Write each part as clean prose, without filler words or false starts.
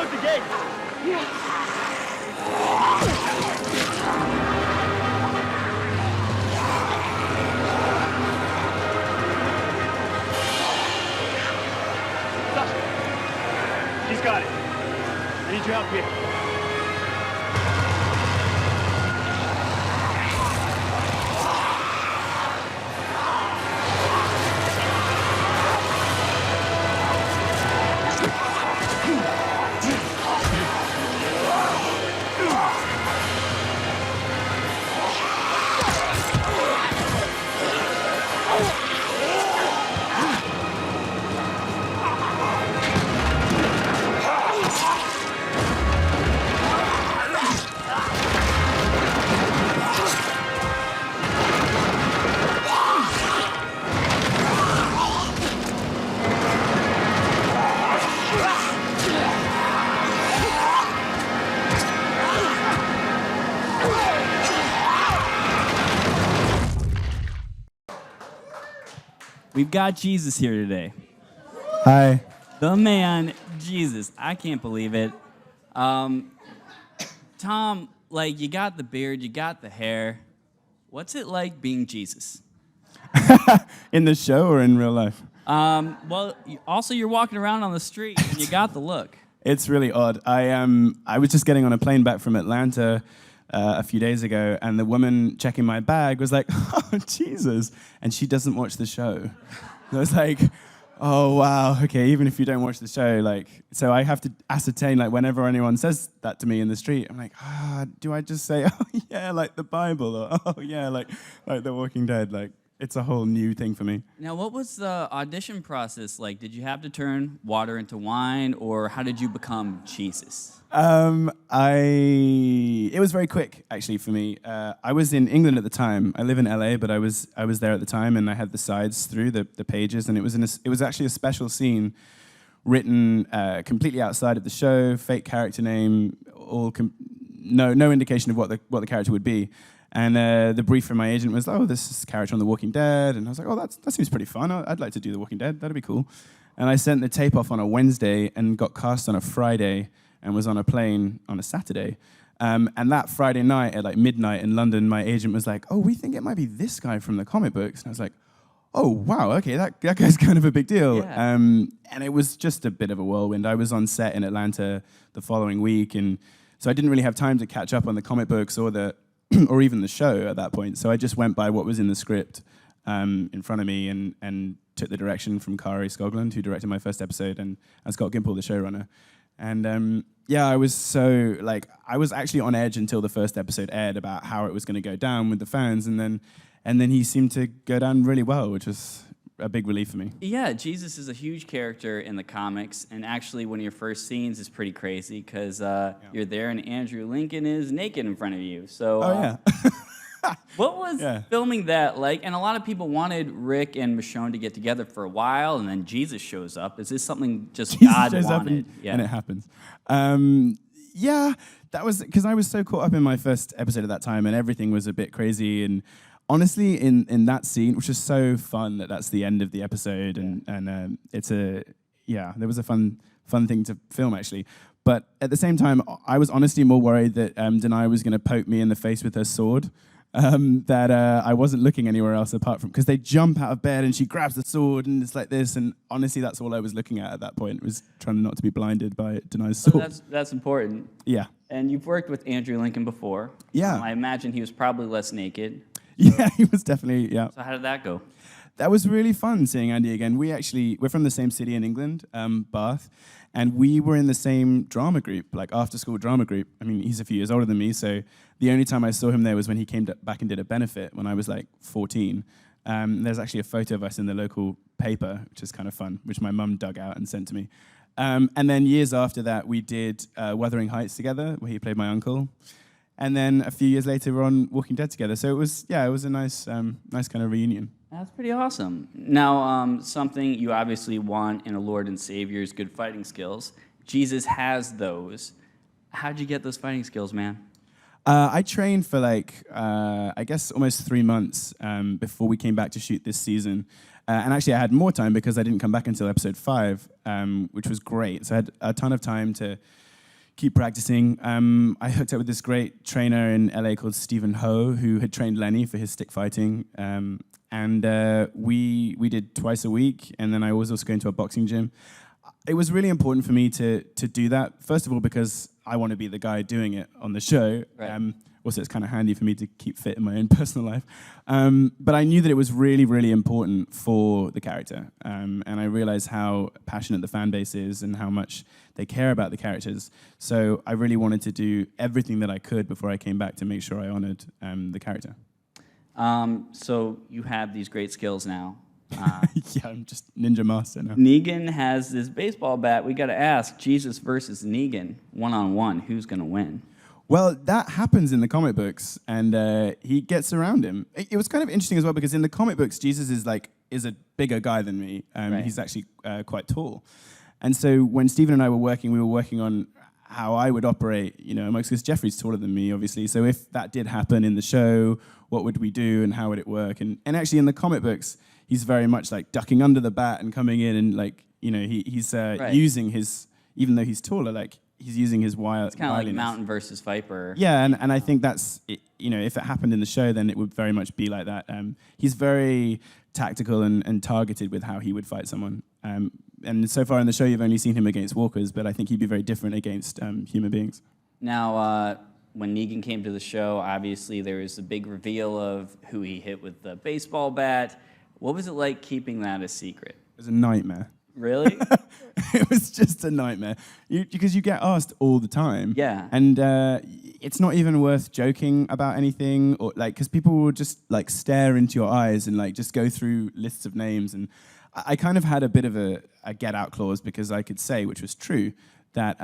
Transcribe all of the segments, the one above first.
close the gate. She's got it. I need your help here. We've got Jesus here today. Hi. The man, Jesus. I can't believe it. Tom, like, you got the beard, you got the hair. What's it like being Jesus? In the show or in real life? Well, also you're walking around on the street and you got the look. It's really odd. I was just getting on a plane back from Atlanta a few days ago, and the woman checking my bag was like, "Oh, Jesus," and she doesn't watch the show. And I was like, "Oh, wow, okay." Even if you don't watch the show, like, so I have to ascertain, like, whenever anyone says that to me in the street, I'm like, do I just say, "Oh yeah," like the Bible, or "Oh yeah," like The Walking Dead? Like, it's a whole new thing for me. Now, what was the audition process like? Did you have to turn water into wine, or how did you become Jesus? It was very quick, actually, for me. I was in England at the time. I live in LA, but I was there at the time, and I had the sides through the pages, and it was actually a special scene written completely outside of the show, fake character name, no indication of what the character would be. And the brief from my agent was, "Oh, this is a character on The Walking Dead," and I was like, "Oh, that seems pretty fun. I'd like to do The Walking Dead. That'd be cool." And I sent the tape off on a Wednesday and got cast on a Friday, and was on a plane on a Saturday. And that Friday night at like midnight in London, my agent was like, "Oh, we think it might be this guy from the comic books." And I was like, "Oh, wow, okay, that guy's kind of a big deal." Yeah. And it was just a bit of a whirlwind. I was on set in Atlanta the following week, and so I didn't really have time to catch up on the comic books or or even the show at that point. So I just went by what was in the script in front of me and took the direction from Kari Skogland, who directed my first episode, and Scott Gimple, the showrunner. And yeah, I was actually on edge until the first episode aired about how it was going to go down with the fans, and then he seemed to go down really well, which was a big relief for me. Yeah, Jesus is a huge character in the comics, and actually one of your first scenes is pretty crazy because you're there and Andrew Lincoln is naked in front of you. So, yeah. what was filming that like? And a lot of people wanted Rick and Michonne to get together for a while, and then Jesus shows up. Is this something just God shows wanted? up and it happens. Yeah, that was because I was so caught up in my first episode at that time, and everything was a bit crazy. And honestly, in that scene, which is so fun that's the end of the episode, and there was a fun thing to film actually. But at the same time, I was honestly more worried that Denai was going to poke me in the face with her sword. That I wasn't looking anywhere else apart from, because they jump out of bed and she grabs the sword and it's like this, and honestly that's all I was looking at that point, was trying not to be blinded by Denai's sword. So that's important. Yeah. And you've worked with Andrew Lincoln before. Yeah. I imagine he was probably less naked. Yeah, he was definitely, yeah. So how did that go? That was really fun seeing Andy again. We're from the same city in England, Bath, and we were in the same drama group, like after-school drama group. I mean, he's a few years older than me, so the only time I saw him there was when he came back and did a benefit when I was like 14. There's actually a photo of us in the local paper, which is kind of fun, which my mum dug out and sent to me. And then years after that, we did Wuthering Heights together, where he played my uncle. And then a few years later, we're on Walking Dead together. So it was a nice kind of reunion. That's pretty awesome. Now, something you obviously want in a Lord and Savior is good fighting skills. Jesus has those. How'd you get those fighting skills, man? I trained for I guess almost 3 months before we came back to shoot this season. And actually I had more time because I didn't come back until episode 5, which was great. So I had a ton of time to keep practicing. I hooked up with this great trainer in LA called Stephen Ho, who had trained Lenny for his stick fighting. And we did twice a week, and then I was also going to a boxing gym. It was really important for me to do that, first of all, because I want to be the guy doing it on the show. Right. Also, it's kind of handy for me to keep fit in my own personal life. But I knew that it was really, really important for the character. And I realized how passionate the fan base is and how much they care about the characters. So I really wanted to do everything that I could before I came back to make sure I honored the character. So you have these great skills now. Yeah, I'm just ninja master now. Negan has this baseball bat. We got to ask, Jesus versus Negan, one-on-one, who's going to win? Well, that happens in the comic books, and he gets around him. It was kind of interesting as well, because in the comic books, Jesus is a bigger guy than me. Right. He's actually quite tall. And so when Stephen and I were working on how I would operate, because Jeffrey's taller than me, obviously. So if that did happen in the show, what would we do and how would it work? And actually in the comic books, he's very much like ducking under the bat and coming in and he's Right. using his, even though he's taller, he's using his wire. It's kind of like Mountain versus Viper. Yeah, and I think that's, if it happened in the show, then it would very much be like that. He's very tactical and targeted with how he would fight someone. And so far in the show, you've only seen him against walkers, but I think he'd be very different against human beings. Now, when Negan came to the show, obviously there was a big reveal of who he hit with the baseball bat. What was it like keeping that a secret? It was a nightmare. Really? It was just a nightmare. Because you get asked all the time. Yeah. And it's not even worth joking about anything, or because people will just stare into your eyes and just go through lists of names. And I kind of had a bit of a get out clause, because I could say, which was true, that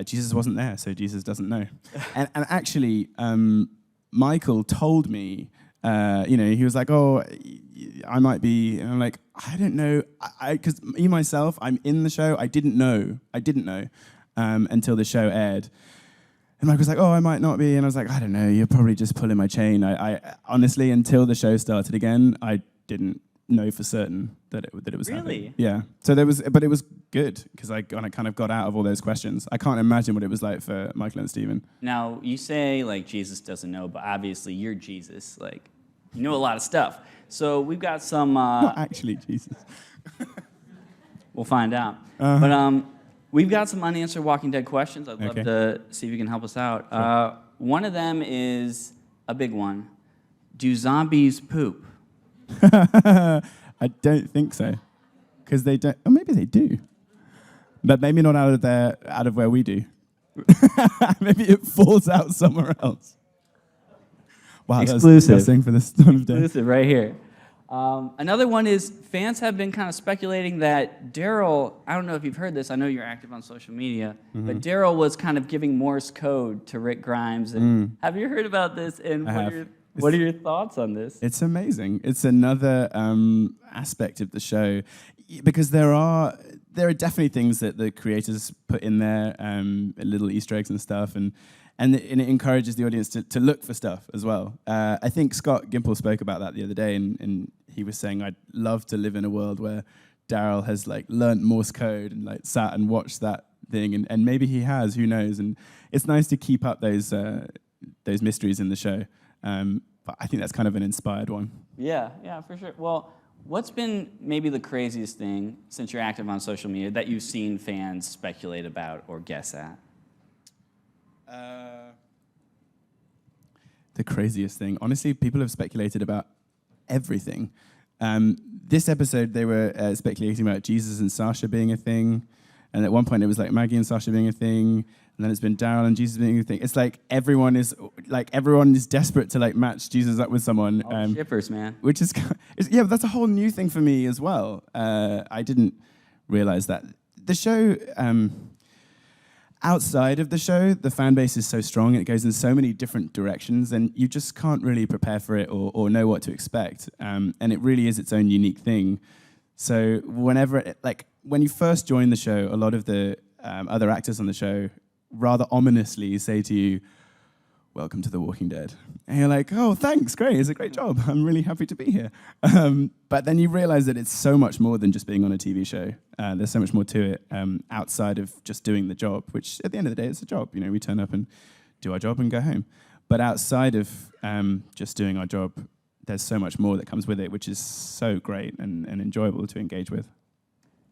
Jesus wasn't there, so Jesus doesn't know. and actually, Michael told me, he was like, oh, I might be, and I'm like, I don't know, because me myself, I'm in the show, I didn't know until the show aired. And Michael was like, oh, I might not be, and I was like, I don't know, you're probably just pulling my chain. I honestly, until the show started again, I didn't know for certain that it was Really? happening. Yeah. So but it was good, because I kind of got out of all those questions. I can't imagine what it was like for Michael and Stephen. Now, you say Jesus doesn't know, but obviously you're Jesus. You know a lot of stuff. So we've got some... Not actually Jesus. We'll find out. But we've got some unanswered Walking Dead questions. I'd love to see if you can help us out. Sure. One of them is a big one. Do zombies poop? I don't think so, because they don't. Or maybe they do, but maybe not out of where we do. Maybe it falls out somewhere else. Wow, Exclusive. That's disgusting for this time of day. Exclusive right here. Another one is fans have been kind of speculating that Daryl, I don't know if you've heard this, I know you're active on social media, but Daryl was kind of giving Morse code to Rick Grimes. And have you heard about this? And what are your thoughts on this? It's amazing. It's another aspect of the show, because there are definitely things that the creators put in there, little Easter eggs and stuff, and it encourages the audience to look for stuff as well. I think Scott Gimple spoke about that the other day, and he was saying, I'd love to live in a world where Daryl has learnt Morse code and sat and watched that thing, and maybe he has, who knows? And it's nice to keep up those mysteries in the show. But I think that's kind of an inspired one. Yeah, for sure. Well, what's been maybe the craziest thing, since you're active on social media, that you've seen fans speculate about or guess at? The craziest thing. Honestly, people have speculated about everything. This episode, they were speculating about Jesus and Sasha being a thing. And at one point, it was Maggie and Sasha being a thing. And then it's been Daryl and Jesus being a thing. It's everyone is desperate to match Jesus up with someone. Shippers, man. Which is, but that's a whole new thing for me as well. I didn't realize that. The show, outside of the show, the fan base is so strong. It goes in so many different directions, and you just can't really prepare for it or know what to expect. And it really is its own unique thing. So whenever, when you first join the show, a lot of the other actors on the show rather ominously say to you, welcome to The Walking Dead. And you're like, oh, thanks, great, it's a great job. I'm really happy to be here. But then you realize that it's so much more than just being on a TV show. There's so much more to it outside of just doing the job, which at the end of the day, it's a job. You know, we turn up and do our job and go home. But outside of just doing our job, there's so much more that comes with it, which is so great and enjoyable to engage with.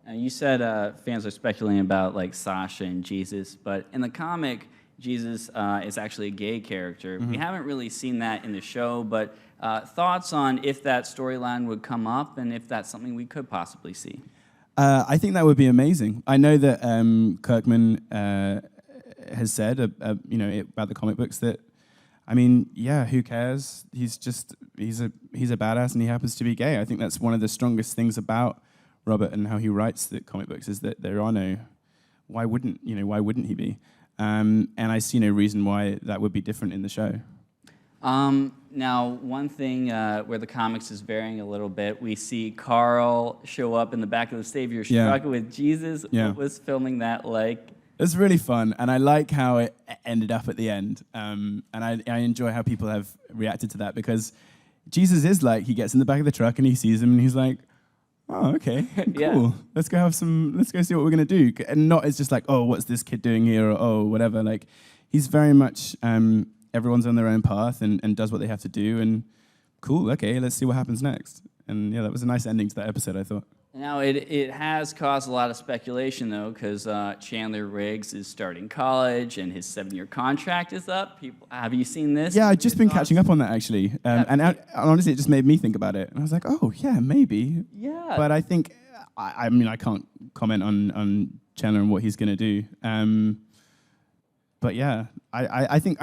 You said fans are speculating about like Sasha and Jesus, but in the comic, Jesus is actually a gay character. We haven't really seen that in the show, but thoughts on if that storyline would come up and if that's something we could possibly see? I think that would be amazing. I know that Kirkman has said, about the comic books that, I mean, yeah, who cares? He's a badass and he happens to be gay. I think that's one of the strongest things about Robert and how he writes the comic books is that there are no, why wouldn't he be? And I see no reason why that would be different in the show. Now, one thing where the comics is varying a little bit, we see Carl show up in the back of the Savior truck with Jesus. Yeah. What was filming that like? It was really fun, and I like how it ended up at the end. And I enjoy how people have reacted to that because Jesus is like, he gets in the back of the truck and he sees him and he's like, oh, okay, cool. Yeah. Let's go see what we're going to do. And not as just like, oh, what's this kid doing here? Or, oh, whatever. Like, he's very much, everyone's on their own path and does what they have to do. And cool, okay, let's see what happens next. And yeah, that was a nice ending to that episode, I thought. Now, it has caused a lot of speculation, though, because Chandler Riggs is starting college and his 7-year contract is up. Have you seen this? Yeah, I've just been catching up on that, actually. And honestly, it just made me think about it. And I was like, oh, yeah, maybe. Yeah. But I think, I mean, I can't comment on Chandler and what he's going to do. But yeah, I think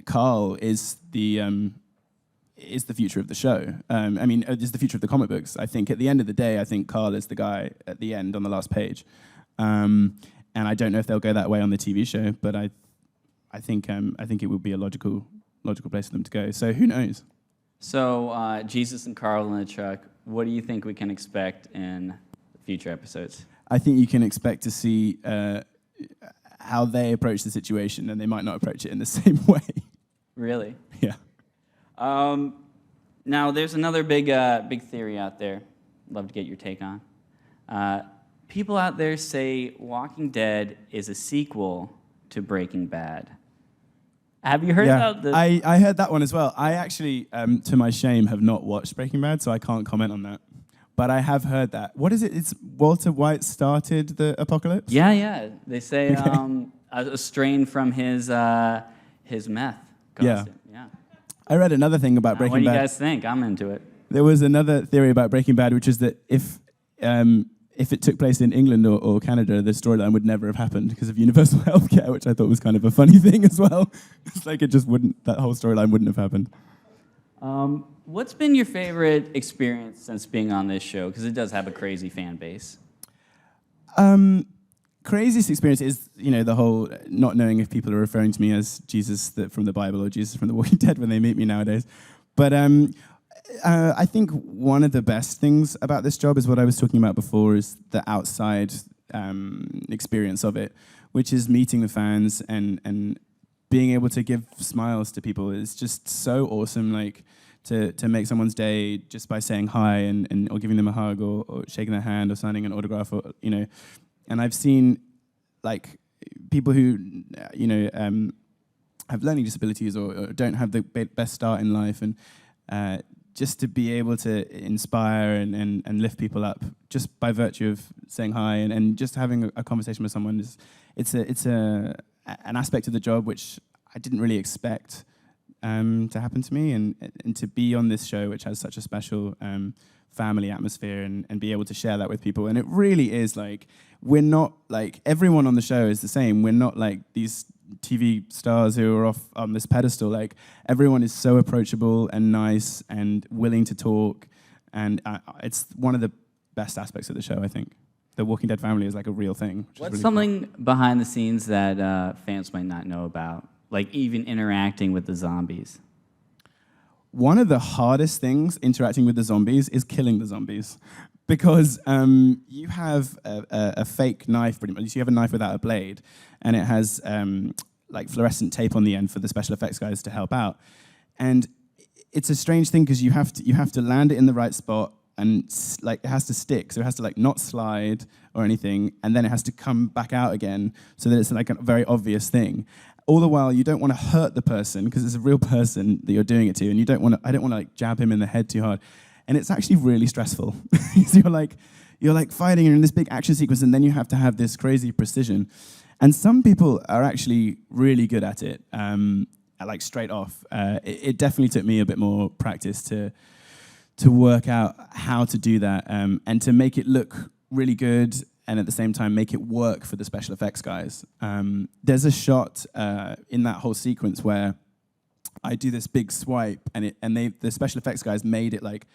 Carl is the future of the show. Is the future of the comic books. I think at the end of the day, I think Carl is the guy at the end on the last page. And I don't know if they'll go that way on the TV show, but I think it would be a logical place for them to go. So who knows? So Jesus and Carl in the truck, what do you think we can expect in future episodes? I think you can expect to see how they approach the situation, and they might not approach it in the same way. Really? Yeah. Now, there's another big theory out there. Love to get your take on. People out there say Walking Dead is a sequel to Breaking Bad. Have you heard about this? I heard that one as well. I actually, to my shame, have not watched Breaking Bad, so I can't comment on that. But I have heard that. What is it? It's Walter White started the apocalypse? Yeah. They say a strain from his meth. Yeah. I read another thing about Breaking Bad. What do you guys think? I'm into it. There was another theory about Breaking Bad, which is that if it took place in England or Canada, the storyline would never have happened because of universal healthcare, which I thought was kind of a funny thing as well. It's like that whole storyline wouldn't have happened. What's been your favorite experience since being on this show? Because it does have a crazy fan base. Craziest experience is, the whole not knowing if people are referring to me as Jesus from the Bible or Jesus from The Walking Dead when they meet me nowadays. But I think one of the best things about this job is what I was talking about before, is the outside experience of it, which is meeting the fans and being able to give smiles to people. Is just so awesome, like to make someone's day just by saying hi or giving them a hug or shaking their hand or signing an autograph or. And I've seen, like, people who, have learning disabilities or don't have the best start in life, and just to be able to inspire and lift people up just by virtue of saying hi and just having a conversation with someone it's an aspect of the job which I didn't really expect to happen to me, and to be on this show which has such a special family atmosphere and be able to share that with people. And it really is like, we're not like, everyone on the show is the same. We're not like these TV stars who are off on this pedestal. Like, everyone is so approachable and nice and willing to talk. And it's one of the best aspects of the show, I think. The Walking Dead family is like a real thing. What's really something behind the scenes that fans might not know about? Like even interacting with the zombies? One of the hardest things interacting with the zombies is killing the zombies, because you have a fake knife, pretty much. You have a knife without a blade, and it has like fluorescent tape on the end for the special effects guys to help out. And it's a strange thing because you have to land it in the right spot, and like it has to stick, so it has to like not slide or anything, and then it has to come back out again, so that it's like a very obvious thing. All the while, you don't want to hurt the person because it's a real person that you're doing it to, and I don't want to like jab him in the head too hard, and it's actually really stressful. So you're like fighting, you're in this big action sequence, and then you have to have this crazy precision. And some people are actually really good at it, like straight off. It definitely took me a bit more practice to work out how to do that, and to make it look really good, and at the same time make it work for the special effects guys. There's a shot in that whole sequence where I do this big swipe, and the special effects guys made it like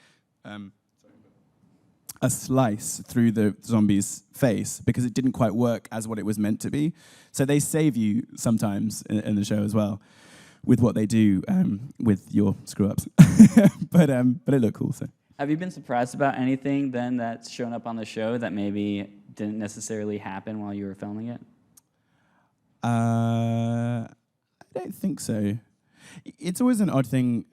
a slice through the zombie's face because it didn't quite work as what it was meant to be. So they save you sometimes in the show as well with what they do with your screw-ups. but it looked cool. So. Have you been surprised about anything then that's shown up on the show that maybe didn't necessarily happen while you were filming it? I don't think so. It's always an odd thing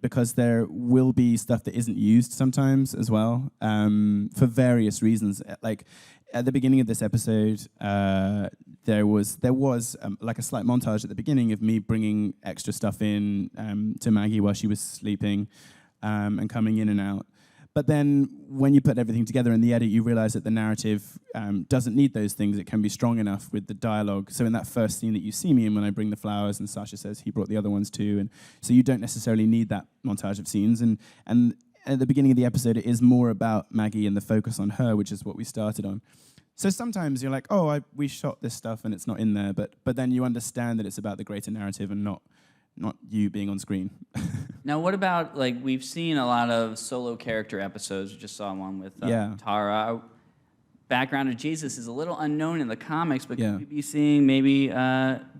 because there will be stuff that isn't used sometimes as well for various reasons. Like at the beginning of this episode, there was like a slight montage at the beginning of me bringing extra stuff in to Maggie while she was sleeping and coming in and out. But then when you put everything together in the edit, you realize that the narrative doesn't need those things. It can be strong enough with the dialogue. So in that first scene that you see me in when I bring the flowers and Sasha says he brought the other ones too, and so you don't necessarily need that montage of scenes. And at the beginning of the episode, it is more about Maggie and the focus on her, which is what we started on. So sometimes you're like, oh, we shot this stuff and it's not in there, but then you understand that it's about the greater narrative and not you being on screen. Now, what about, like, we've seen a lot of solo character episodes. We just saw one with Tara. Background of Jesus is a little unknown in the comics, but could we be seeing maybe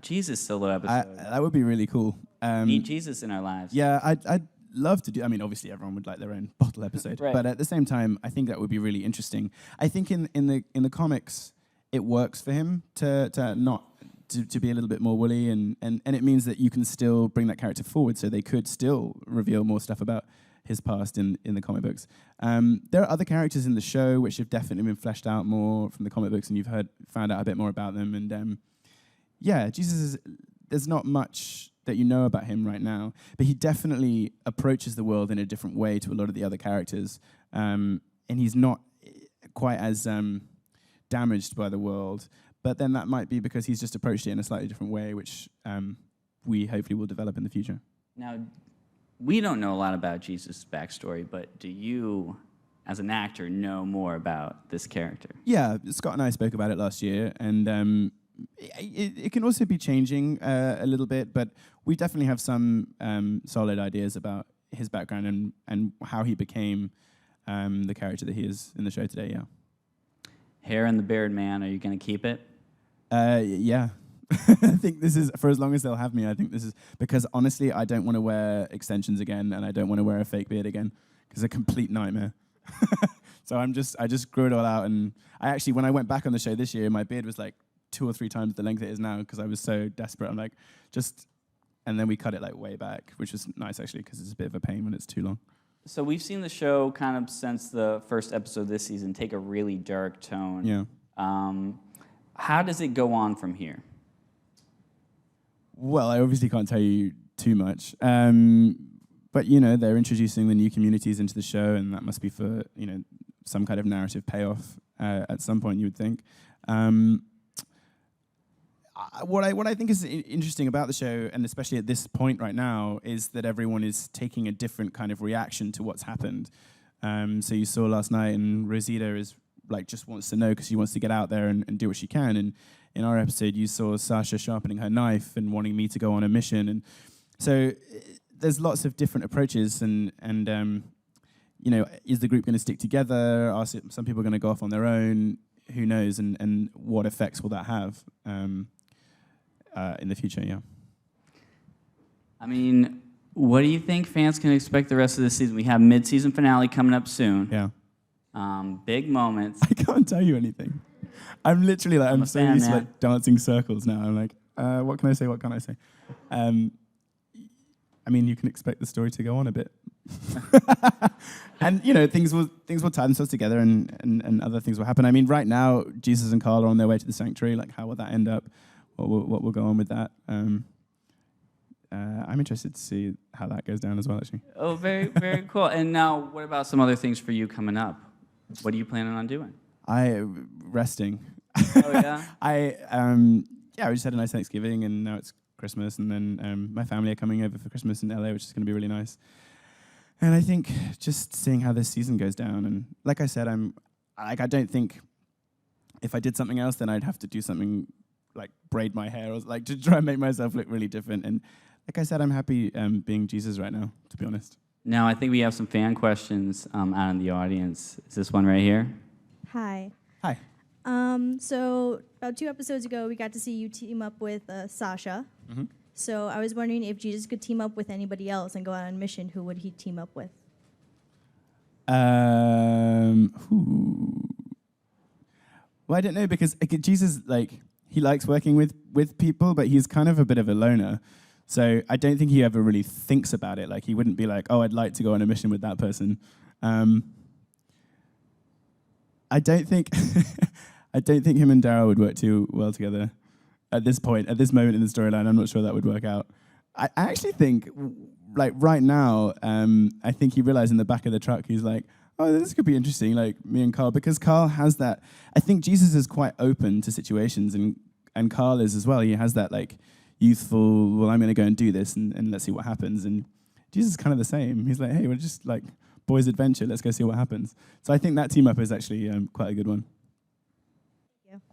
Jesus solo episodes? That would be really cool. Meet Jesus in our lives. Yeah, I'd love to do. I mean, obviously everyone would like their own bottle episode, right. But at the same time, I think that would be really interesting. I think in the comics, it works for him to be a little bit more woolly, and it means that you can still bring that character forward, so they could still reveal more stuff about his past in the comic books. There are other characters in the show which have definitely been fleshed out more from the comic books, and you've found out a bit more about them. And Jesus there's not much that you know about him right now, but he definitely approaches the world in a different way to a lot of the other characters, and he's not quite as damaged by the world. But then that might be because he's just approached it in a slightly different way, which we hopefully will develop in the future. Now, we don't know a lot about Jesus' backstory, but do you, as an actor, know more about this character? Yeah, Scott and I spoke about it last year, and it can also be changing a little bit, but we definitely have some solid ideas about his background and how he became the character that he is in the show today, yeah. Hair and the beard man, are you going to keep it? Yeah. I think this is, for as long as they'll have me, I think this is, because honestly, I don't want to wear extensions again, and I don't want to wear a fake beard again, because it's a complete nightmare. So I just grew it all out, and I actually, when I went back on the show this year, my beard was like 2 or 3 times the length it is now, because I was so desperate. I'm like, and then we cut it like way back, which was nice actually, because it's a bit of a pain when it's too long. So we've seen the show kind of since the first episode this season take a really dark tone. Yeah. How does it go on from here? Well, I obviously can't tell you too much. But, they're introducing the new communities into the show, and that must be for, some kind of narrative payoff at some point, you would think. What I think is interesting about the show, and especially at this point right now, is that everyone is taking a different kind of reaction to what's happened. So you saw last night, and Rosita is just wants to know because she wants to get out there and do what she can. And in our episode, you saw Sasha sharpening her knife and wanting me to go on a mission. And so there's lots of different approaches. And is the group going to stick together? Are some people going to go off on their own? Who knows? And what effects will that have in the future? Yeah. I mean, what do you think fans can expect the rest of the season? We have mid-season finale coming up soon. Yeah. Big moments. I can't tell you anything. I'm literally I'm so used to dancing circles now. I'm like, What can I say? What can't I say? I mean, you can expect the story to go on a bit. And, things will tie themselves together and other things will happen. I mean, right now, Jesus and Carl are on their way to the sanctuary. Like, how will that end up? What will go on with that? I'm interested to see how that goes down as well, actually. Oh, very, very cool. And now, what about some other things for you coming up? What are you planning on doing? Resting. Oh, yeah? We just had a nice Thanksgiving, and now it's Christmas, and then my family are coming over for Christmas in LA, which is going to be really nice. And I think just seeing how this season goes down, and like I said, I don't think if I did something else, then I'd have to do something like braid my hair or like to try and make myself look really different. And like I said, I'm happy being Jesus right now, to be honest. Now, I think we have some fan questions out in the audience. Is this one right here? Hi. Hi. So about 2 episodes ago, we got to see you team up with Sasha. Mm-hmm. So I was wondering if Jesus could team up with anybody else and go out on a mission, who would he team up with? Well, I don't know, because Jesus, he likes working with people, but he's kind of a bit of a loner. So I don't think he ever really thinks about it. Like, he wouldn't be like, oh, I'd like to go on a mission with that person. I don't think him and Daryl would work too well together at this point, at this moment in the storyline. I'm not sure that would work out. I actually think, like, right now, I think he realized in the back of the truck, he's like, oh, this could be interesting, like, me and Carl, because Carl has that. I think Jesus is quite open to situations, and Carl is as well. He has that, like, youthful, well, I'm going to go and do this, and let's see what happens. And Jesus is kind of the same. He's like, hey, we're just, like, boys' adventure. Let's go see what happens. So I think that team-up is actually quite a good one. Thank you.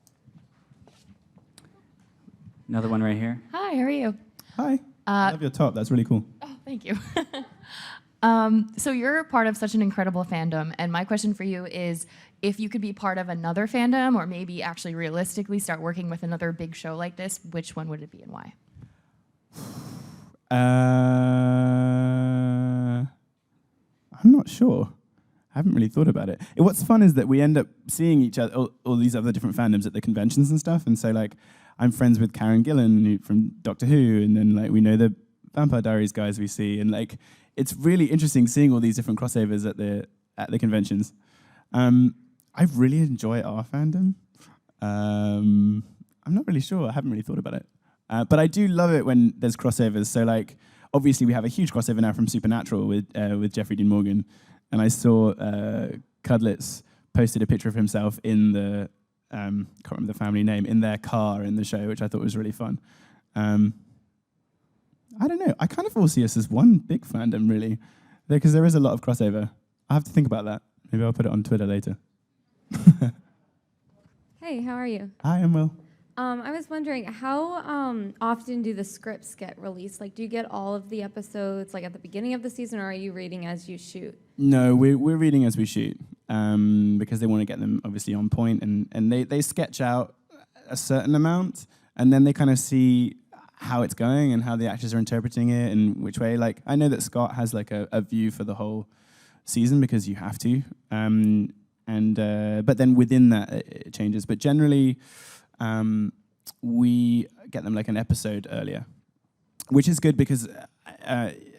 Another one right here. Hi, how are you? Hi. I love your top. That's really cool. Oh, thank you. So you're part of such an incredible fandom, and my question for you is, if you could be part of another fandom, or maybe actually realistically start working with another big show like this, which one would it be and why? I'm not sure. I haven't really thought about it. What's fun is that we end up seeing each other, all these other different fandoms at the conventions and stuff, and so, like, I'm friends with Karen Gillan from Doctor Who, and then, like, we know the Vampire Diaries guys we see, and, like, it's really interesting seeing all these different crossovers at the conventions. I really enjoy our fandom. I'm not really sure. I haven't really thought about it. But I do love it when there's crossovers. So, like, obviously we have a huge crossover now from Supernatural with Jeffrey Dean Morgan. And I saw Cudlitz posted a picture of himself in the, can't remember the family name, in their car in the show, which I thought was really fun. I don't know. I kind of all see us as one big fandom, really, because there is a lot of crossover. I have to think about that. Maybe I'll put it on Twitter later. Hey, how are you? Hi, I'm Will. I was wondering, how often do the scripts get released? Like, do you get all of the episodes, like, at the beginning of the season, or are you reading as you shoot? No, we're reading as we shoot, because they want to get them, obviously, on point, and they sketch out a certain amount, and then they kind of see how it's going and how the actors are interpreting it and which way. Like, I know that Scott has, like, a view for the whole season because you have to, but then within that it changes. But generally, we get them like an episode earlier, which is good because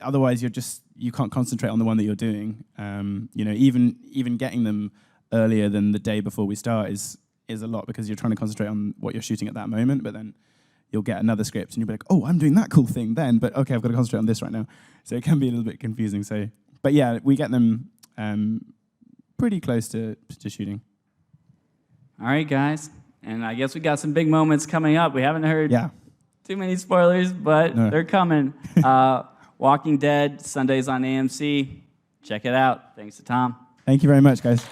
otherwise you can't concentrate on the one that you're doing. Even getting them earlier than the day before we start is a lot, because you're trying to concentrate on what you're shooting at that moment, but then you'll get another script and you'll be like, oh, I'm doing that cool thing then, but okay, I've got to concentrate on this right now. So it can be a little bit confusing. But yeah, we get them pretty close to shooting. All right, guys. And I guess we got some big moments coming up. We haven't heard too many spoilers, but they're coming. Walking Dead, Sundays on AMC. Check it out. Thanks to Tom. Thank you very much, guys.